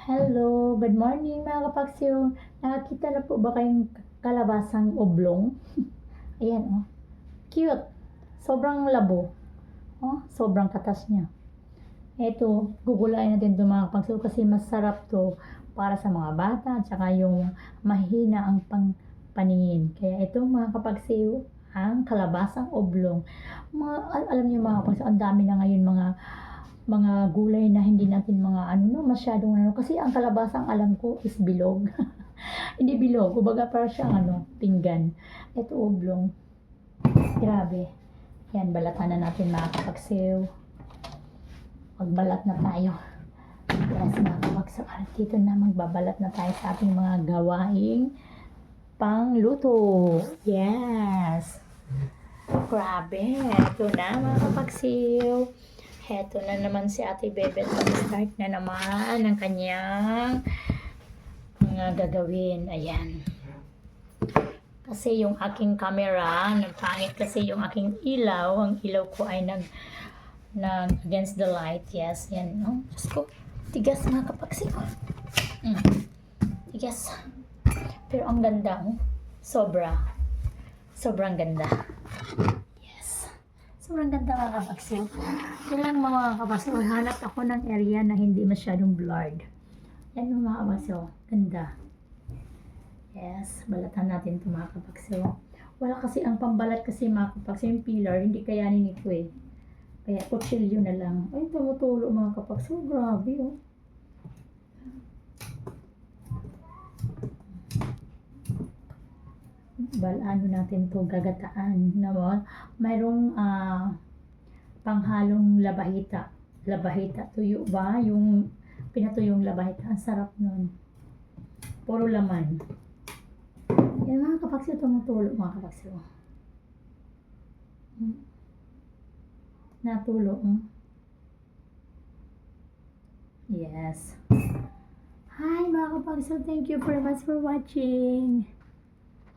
Hello, good morning mga kapaksiw. Nakakita na po ba kayong kalabasang oblong? Ayan oh, cute. Sobrang labo. Oh, sobrang katas niya. Ito, gugulayin natin ito mga kapaksiw kasi masarap to para sa mga bata at saka yung mahina ang paningin. Kaya ito mga kapaksiw, ang kalabasang oblong. Alam niyo mga kapaksiw, ang dami na ngayon mga gulay na hindi natin mga ano no, masyadong ano, kasi ang kalabasa ang alam ko is bilog. Hindi bilog, kumbaga para siyang ano, pinggan. Ito oblong. Grabe. Yan, balatan na natin mga kapagsiw. Magbalat na tayo. Yes, mga kapagsiw. Dito na magbabalat na tayo sa ating mga gawaing pangluto. Yes. Grabe. Ito na mga kapagsiw. Heto na naman si Ate Bebet. Mag-start na naman ang kanyang mga gagawin. Ayan. Kasi yung aking camera, nagpangit kasi yung aking ilaw. Ang ilaw ko ay nag against the light. Yes, yan. No? Diyos ko. Tigas mga kapagsiw. Tigas. Pero ang ganda. Oh. Sobrang ganda. Sobrang ganda mga kapagsiw. Kailang mga kapagsiw, hanap ako ng area na hindi masyadong blurred. Yan mga kapagsiw. Ganda. Yes, balatan natin ito mga kapagsiw. Wala kasi ang pambalat kasi mga kapagsiw, yung pillar, hindi kayanin ito eh. Kaya kutsilyo na lang. Ay, tumutulo mga kapagsiw. Grabe oh. Ano natin to gagataan naman. Mayroong panghalong labahita tuyo ba yung pinatuyong labahita, ang sarap nun, puro laman. Yan mga kapagsiw, tumutulo mga kapagsiw, natulo. Yes. Hi mga kapagsiw, thank you very much for watching.